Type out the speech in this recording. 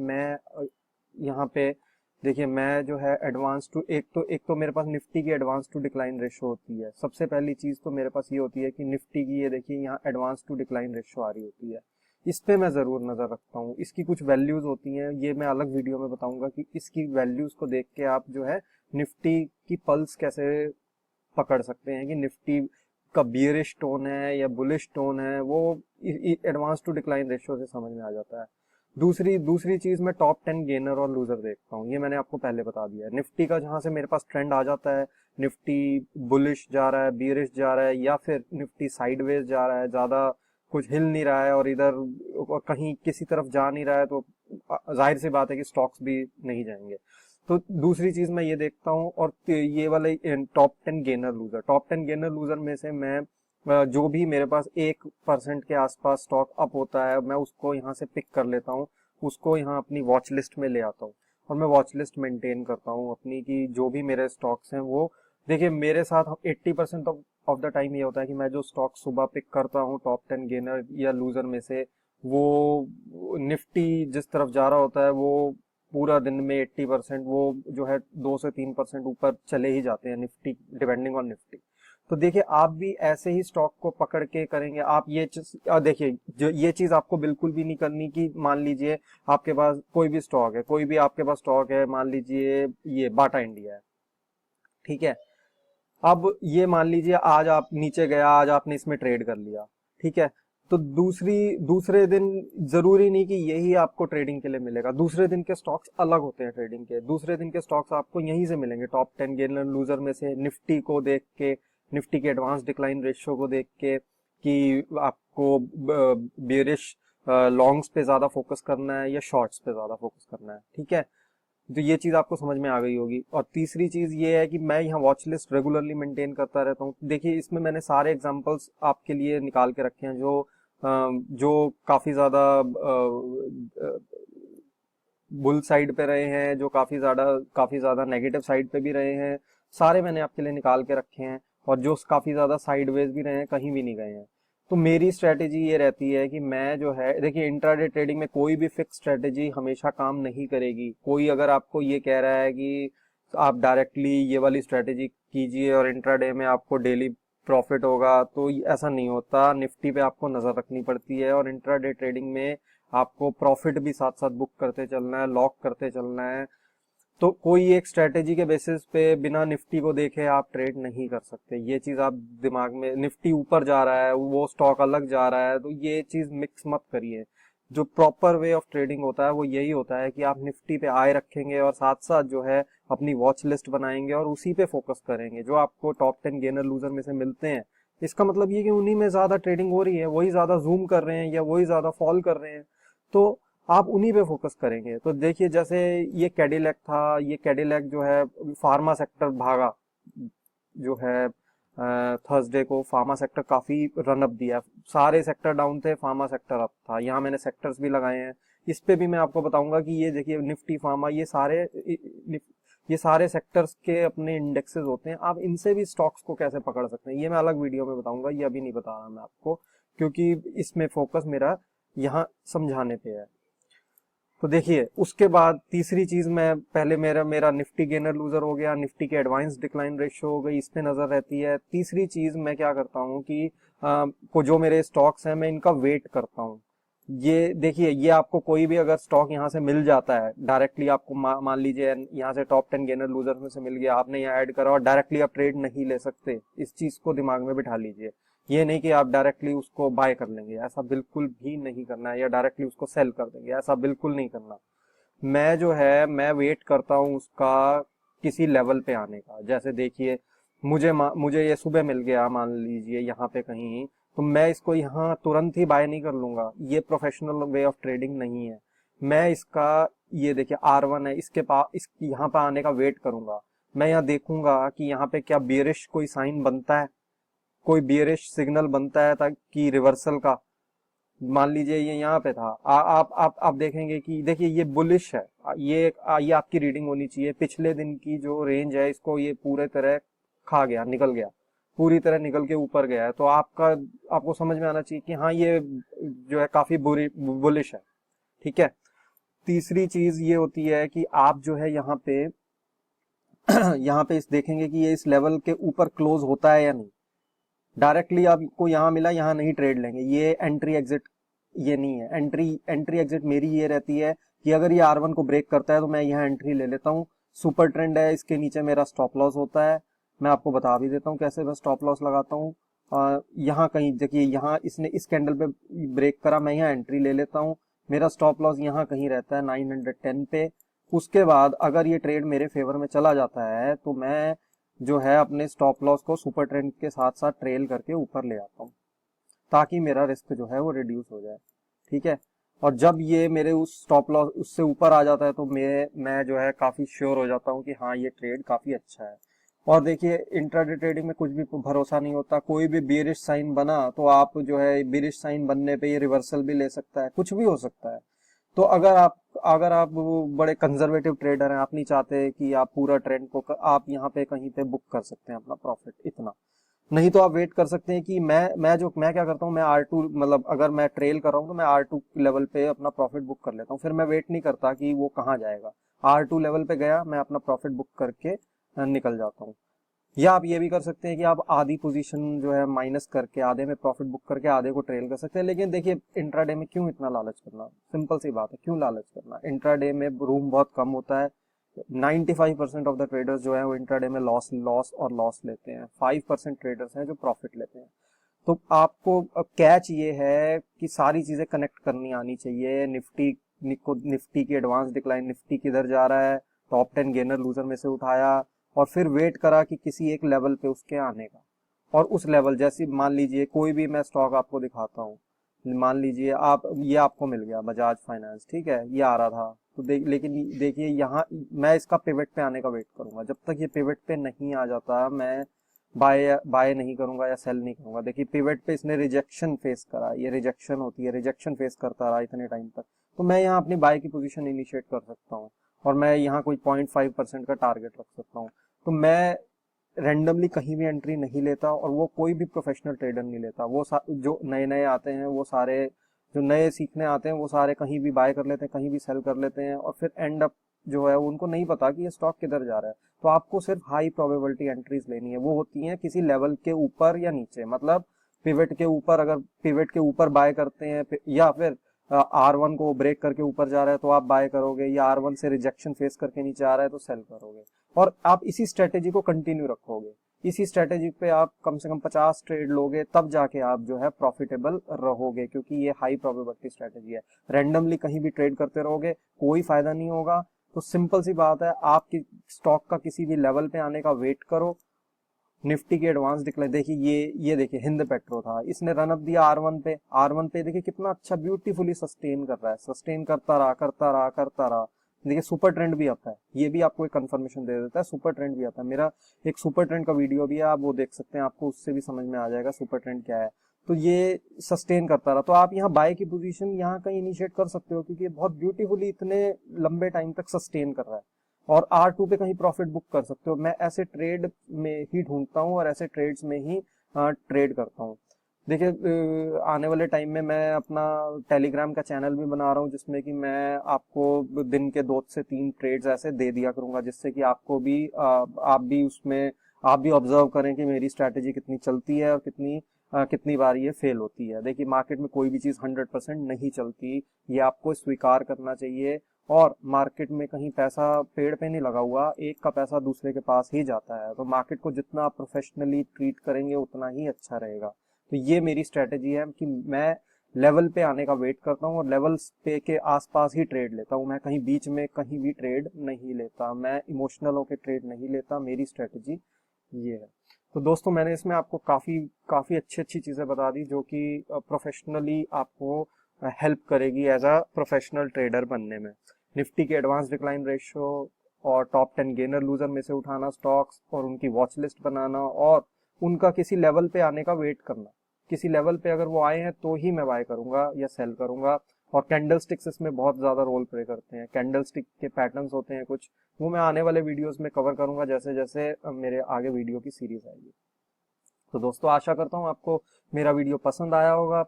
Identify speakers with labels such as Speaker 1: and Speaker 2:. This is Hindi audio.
Speaker 1: मैं यहाँ पे देखिए, मैं जो है एडवांस टू एक तो मेरे पास निफ्टी की एडवांस टू डिक्लाइन रेशो होती है। सबसे पहली चीज तो मेरे पास ये होती है कि निफ्टी की ये देखिए यहाँ एडवांस टू डिक्लाइन रेशो आ रही होती है। इस पे मैं जरूर नजर रखता हूँ। इसकी कुछ वैल्यूज होती हैं, ये मैं अलग वीडियो में बताऊंगा कि इसकी वैल्यूज को देख के आप जो है निफ्टी की पल्स कैसे पकड़ सकते हैं कि निफ्टी का बियरिश टोन है या बुलिश टोन है, वो एडवांस टू डिक्लाइन रेशियो से समझ में आ जाता है। दूसरी दूसरी चीज, मैं टॉप 10 गेनर और लूजर देखता हूँ। ये मैंने आपको पहले बता दिया है। निफ्टी का जहां से मेरे पास ट्रेंड आ जाता है, निफ्टी बुलिश जा रहा है, बियरिश जा रहा है, या फिर निफ्टी साइडवेज जा रहा है, ज्यादा कुछ हिल नहीं रहा है और इधर और कहीं किसी तरफ जा नहीं रहा है, तो जाहिर सी बात है कि स्टॉक्स भी नहीं जाएंगे। तो दूसरी चीज मैं ये देखता हूँ। और ये वाले top 10 gainer loser, top 10 gainer loser में से मैं जो भी मेरे पास 1% के आसपास स्टॉक अप होता है, मैं उसको यहाँ से पिक कर लेता हूँ, उसको यहाँ अपनी वॉच लिस्ट में ले आता हूँ और मैं वॉच लिस्ट मेंटेन करता हूँ अपनी, कि जो भी मेरे स्टॉक्स हैं वो देखिए मेरे साथ 80% ऑफ द टाइम ये होता है कि मैं जो स्टॉक सुबह पिक करता हूँ टॉप 10 गेनर या लूजर में से, वो निफ्टी जिस तरफ जा रहा होता है वो पूरा दिन में 80% वो जो है 2 से 3% ऊपर चले ही जाते हैं निफ्टी, डिपेंडिंग ऑन निफ्टी। तो देखिए, आप भी ऐसे ही स्टॉक को पकड़ के करेंगे। आप ये देखिए, जो ये चीज आपको बिल्कुल भी नहीं करनी कि मान लीजिए आपके पास कोई भी स्टॉक है, कोई भी आपके पास स्टॉक है, मान लीजिए ये बाटा इंडिया है, ठीक है। अब ये मान लीजिए आज आप नीचे गया, आज आपने इसमें ट्रेड कर लिया, ठीक है। तो दूसरे दिन जरूरी नहीं कि यही आपको ट्रेडिंग के लिए मिलेगा। दूसरे दिन के स्टॉक्स अलग होते हैं ट्रेडिंग के। दूसरे दिन के स्टॉक्स आपको यहीं से मिलेंगे, टॉप 10 गेनर लूजर में से, निफ्टी को देख के, निफ्टी के एडवांस डिक्लाइन रेशियो को देख के, कि आपको बेरिश लॉन्ग्स पे ज्यादा फोकस करना है या शॉर्ट्स पे ज्यादा फोकस करना है, ठीक है। तो ये चीज आपको समझ में आ गई होगी। और तीसरी चीज ये है कि मैं यहाँ वॉच लिस्ट रेगुलरली मेंटेन करता रहता हूँ। देखिए, इसमें मैंने सारे एग्जांपल्स आपके लिए निकाल के रखे हैं जो काफी ज्यादा बुल साइड पे रहे हैं, जो काफी ज्यादा नेगेटिव साइड पे भी रहे हैं, सारे मैंने आपके लिए निकाल के रखे हैं। और जो काफी ज्यादा साइडवेज भी रहे हैं, कहीं भी नहीं गए हैं। तो मेरी स्ट्रेटेजी ये रहती है कि मैं जो है, देखिए इंट्राडे ट्रेडिंग में कोई भी फिक्स स्ट्रेटेजी हमेशा काम नहीं करेगी। कोई अगर आपको ये कह रहा है कि आप डायरेक्टली ये वाली स्ट्रेटेजी कीजिए और इंट्राडे में आपको डेली प्रॉफिट होगा, तो ऐसा नहीं होता। निफ्टी पे आपको नजर रखनी पड़ती है और इंट्राडे ट्रेडिंग में आपको प्रॉफिट भी साथ साथ बुक करते चलना है, लॉक करते चलना है। तो कोई एक स्ट्रेटेजी के बेसिस पे बिना निफ्टी को देखे आप ट्रेड नहीं कर सकते। ये चीज आप दिमाग में, निफ्टी ऊपर जा रहा है, वो स्टॉक अलग जा रहा है, तो ये चीज मिक्स मत करिए। जो प्रॉपर वे ऑफ ट्रेडिंग होता है वो यही होता है कि आप निफ्टी पे आए रखेंगे और साथ साथ जो है अपनी वॉच लिस्ट बनाएंगे और उसी पे फोकस करेंगे। जो आपको टॉप 10 गेनर लूजर में से मिलते हैं, इसका मतलब ये कि उन्हीं में ज्यादा ट्रेडिंग हो रही है, वही ज्यादा जूम कर रहे हैं या वही ज्यादा फॉल कर रहे हैं, तो आप उन्हीं पे फोकस करेंगे। तो देखिए, जैसे ये कैडिलैक था, ये कैडिलैक जो है फार्मा सेक्टर भागा, जो है थर्सडे को फार्मा सेक्टर काफी रन अप दिया। सारे सेक्टर डाउन थे, फार्मा सेक्टर अप था। यहाँ मैंने सेक्टर्स भी लगाए हैं। इस पे भी मैं आपको बताऊंगा कि ये देखिए निफ्टी फार्मा, ये सारे सेक्टर्स के अपने इंडेक्सेस होते हैं। आप इनसे भी स्टॉक्स को कैसे पकड़ सकते हैं, ये मैं अलग वीडियो में बताऊंगा, ये अभी नहीं बता रहा मैं आपको, क्योंकि इसमें फोकस मेरा यहाँ समझाने पे है। तो देखिए, उसके बाद तीसरी चीज, मैं पहले मेरा मेरा निफ्टी गेनर लूजर हो गया, निफ्टी की एडवांस डिक्लाइन रेशियो हो गई, इस पे नजर रहती है। तीसरी चीज मैं क्या करता हूँ कि को जो मेरे स्टॉक्स हैं मैं इनका वेट करता हूँ। ये देखिए, ये आपको कोई भी अगर स्टॉक यहाँ से मिल जाता है डायरेक्टली, आपको मान लीजिए यहाँ से टॉप 10 गेनर लूजर में से मिल गया, आपने यहाँ ऐड करा और डायरेक्टली आप ट्रेड नहीं ले सकते। इस चीज को दिमाग में बिठा लीजिए। ये नहीं कि आप डायरेक्टली उसको बाय कर लेंगे, ऐसा बिल्कुल भी नहीं करना है, या डायरेक्टली उसको सेल कर देंगे, ऐसा बिल्कुल नहीं करना। मैं जो है मैं वेट करता हूँ उसका किसी लेवल पे आने का। जैसे देखिए, मुझे ये सुबह मिल गया मान लीजिए यहाँ पे कहीं, तो मैं इसको यहाँ तुरंत ही बाय नहीं कर लूंगा। ये प्रोफेशनल वे ऑफ ट्रेडिंग नहीं है। मैं इसका, ये देखिए R1 है, इसके पास यहाँ पे आने का वेट करूंगा। मैं यहाँ देखूंगा कि यहाँ पे क्या बियरिश कोई साइन बनता है, कोई बियरिश सिग्नल बनता है ताकि रिवर्सल का। मान लीजिए ये यहाँ पे था, आप देखेंगे कि देखिए ये बुलिश है। ये आपकी रीडिंग होनी चाहिए। पिछले दिन की जो रेंज है, इसको ये पूरे तरह खा गया, निकल गया, पूरी तरह निकल के ऊपर गया है। तो आपको समझ में आना चाहिए कि हाँ, ये जो है काफी बुरी बुलिश है, ठीक है। तीसरी चीज ये होती है कि आप जो है यहाँ पे यहाँ पे इस देखेंगे कि ये इस लेवल के ऊपर क्लोज होता है या नहीं। डायरेक्टली आपको यहाँ मिला, यहाँ नहीं ट्रेड लेंगे, ये एंट्री एग्जिट ये नहीं है। एंट्री एग्जिट मेरी ये रहती है कि अगर ये R1 को ब्रेक करता है तो मैं यहाँ एंट्री ले लेता हूँ। सुपर ट्रेंड है, इसके नीचे मेरा स्टॉप लॉस होता है। मैं आपको बता भी देता हूँ कैसे मैं स्टॉप लॉस लगाता हूँ। यहाँ कहीं देखिए, यहाँ इसने इस कैंडल पे ब्रेक करा, मैं यहाँ एंट्री ले लेता हूँ। मेरा स्टॉप लॉस यहाँ कहीं रहता है 910 पे। उसके बाद अगर ये ट्रेड मेरे फेवर में चला जाता है तो मैं जो है अपने स्टॉप लॉस को सुपर ट्रेंड के साथ साथ ट्रेल करके ऊपर ले आता हूँ, ताकि मेरा रिस्क जो है वो रिड्यूस हो जाए। ठीक है। और जब ये मेरे उस स्टॉप लॉस उससे ऊपर आ जाता है तो मैं जो है काफी श्योर हो जाता हूँ कि हाँ ये ट्रेड काफी अच्छा है। और देखिए इंट्राडे ट्रेडिंग में कुछ भी भरोसा नहीं होता, कोई भी बेरिश साइन बना तो आप जो है बेरिश साइन बनने पे ये रिवर्सल भी ले सकता है, कुछ भी हो सकता है। तो अगर आप बड़े कंजर्वेटिव ट्रेडर हैं, आप नहीं चाहते कि आप पूरा ट्रेंड को आप यहाँ पे कहीं पे बुक कर सकते हैं अपना प्रॉफिट इतना, नहीं तो आप वेट कर सकते हैं कि मैं क्या करता हूँ, मैं R2 मतलब अगर मैं ट्रेल कर रहा हूँ तो मैं R2 लेवल पे अपना प्रॉफिट बुक कर लेता हूँ। फिर मैं वेट नहीं करता कि वो कहाँ जाएगा, R2 लेवल पे गया मैं अपना प्रॉफिट बुक करके निकल जाता हूँ। या आप ये भी कर सकते हैं कि आप आधी पोजीशन जो है माइनस करके आधे में प्रॉफिट बुक करके आधे को ट्रेल कर सकते हैं। लेकिन देखिए इंट्राडे में क्यों इतना लालच करना, सिंपल सी बात है, क्यों लालच करना। इंट्राडे में रूम बहुत कम होता है। 95% ऑफ द ट्रेडर्स जो है वो इंट्राडे में लॉस लॉस लेते हैं। 5% ट्रेडर्स हैं जो प्रॉफिट लेते हैं। तो आपको कैच ये है कि सारी चीजें कनेक्ट करनी आनी चाहिए। निफ्टी की एडवांस डिक्लाइन, निफ्टी किधर जा रहा है, टॉप 10 गेनर लूजर में से उठाया और फिर वेट करा कि किसी एक लेवल पे उसके आने का। और उस लेवल जैसे मान लीजिए कोई भी मैं स्टॉक आपको दिखाता हूँ, मान लीजिए ये आपको मिल गया बजाज फाइनेंस, ठीक है, ये आ रहा था तो लेकिन देखिए यहाँ मैं इसका पिवट पे आने का वेट करूंगा। जब तक ये पिवट पे नहीं आ जाता मैं बाय नहीं करूंगा या सेल नहीं करूंगा। देखिए पिवट पे इसने रिजेक्शन फेस करा, ये रिजेक्शन होती है, रिजेक्शन फेस करता रहा इतने टाइम तक, तो मैं यहाँ अपनी बाय की पोजीशन इनिशिएट कर सकता हूँ और मैं यहाँ कोई 0.5% का टारगेट रख सकता हूँ। तो मैं रेंडमली कहीं भी एंट्री नहीं लेता और वो कोई भी प्रोफेशनल ट्रेडर नहीं लेता। वो जो नए नए आते हैं, वो सारे जो नए सीखने आते हैं वो सारे कहीं भी बाय कर लेते हैं, कहीं भी सेल कर लेते हैं और फिर एंड अप जो है उनको नहीं पता कि ये स्टॉक किधर जा रहा है। तो आपको सिर्फ हाई प्रोबेबिलिटी एंट्रीज लेनी है, वो होती हैं किसी लेवल के ऊपर या नीचे। मतलब पिवट के ऊपर, अगर पिवट के ऊपर बाय करते हैं या फिर R1 को ब्रेक करके ऊपर जा रहा है तो आप बाय करोगे, या R1 से रिजेक्शन फेस करके नीचे आ रहा है तो सेल करोगे। और आप इसी स्ट्रेटेजी को कंटिन्यू रखोगे, इसी स्ट्रेटेजी पे आप कम से कम 50 ट्रेड लोगे, तब जाके आप जो है प्रॉफिटेबल रहोगे, क्योंकि ये हाई प्रोबेबिलिटी स्ट्रेटेजी है। रैंडमली कहीं भी ट्रेड करते रहोगे कोई फायदा नहीं होगा। तो सिंपल सी बात है, आपकी स्टॉक का किसी भी लेवल पे आने का वेट करो। निफ्टी की एडवांस डिक्लाइन देखिए, ये देखिए हिंद पेट्रो था, इसने रन अप दिया R1 पे देखिए कितना अच्छा ब्यूटीफुली सस्टेन कर रहा है, सस्टेन करता रहा। देखिए सुपर ट्रेंड भी आता है, ये भी आपको एक कंफर्मेशन दे देता है, सुपर ट्रेंड भी आता है। मेरा एक सुपर ट्रेंड का वीडियो भी है, आप वो देख सकते हैं, आपको उससे भी समझ में आ जाएगा सुपर ट्रेंड क्या है। तो ये सस्टेन करता रहा, तो आप यहाँ बाय की पोजीशन यहाँ कहीं इनिशिएट कर सकते हो, क्योंकि ये बहुत ब्यूटीफुली इतने लंबे टाइम तक सस्टेन कर रहा है। और R2 पे कहीं प्रॉफिट बुक कर सकते हो। मैं ऐसे ट्रेड में ही ढूंढता हूँ और ऐसे ट्रेड्स में ही ट्रेड करता हूँ। देखिए आने वाले टाइम में मैं अपना टेलीग्राम का चैनल भी बना रहा हूँ, जिसमें कि मैं आपको दिन के 2 से 3 ट्रेड्स ऐसे दे दिया करूंगा, जिससे कि आपको भी आप भी ऑब्जर्व करें कि मेरी स्ट्रैटेजी कितनी चलती है और कितनी बार ये फेल होती है। देखिए मार्केट में कोई भी चीज 100% नहीं चलती, ये आपको स्वीकार करना चाहिए। और मार्केट में कहीं पैसा पेड़ पे नहीं लगा हुआ, एक का पैसा दूसरे के पास ही जाता है। तो मार्केट को जितना आप प्रोफेशनली ट्रीट करेंगे उतना ही अच्छा रहेगा। तो ये मेरी स्ट्रेटेजी है कि मैं लेवल पे आने का वेट करता हूँ और लेवल्स पे के आसपास ही ट्रेड लेता हूँ। मैं कहीं बीच में कहीं भी ट्रेड नहीं लेता, मैं इमोशनल होकर ट्रेड नहीं लेता। मेरी स्ट्रेटेजी ये है। तो दोस्तों मैंने इसमें आपको काफी अच्छी चीजें बता दी, जो कि प्रोफेशनली आपको हेल्प करेगी एज अ प्रोफेशनल ट्रेडर बनने में। निफ्टी के एडवांस डिक्लाइन रेशियो और टॉप 10 गेनर लूजर में से उठाना स्टॉक्स और उनकी वॉच लिस्ट बनाना और उनका किसी लेवल पे आने का वेट करना। किसी लेवल पे अगर वो आए हैं तो ही मैं बाय करूंगा या सेल करूंगा। और कैंडल स्टिक्स इसमें बहुत ज्यादा रोल प्ले करते हैं। कैंडल स्टिक के पैटर्न्स होते हैं कुछ, वो मैं आने वाले वीडियोस में कवर करूंगा जैसे जैसे मेरे आगे वीडियो की सीरीज आएगी। तो दोस्तों आशा करता हूँ आपको मेरा वीडियो पसंद आया होगा।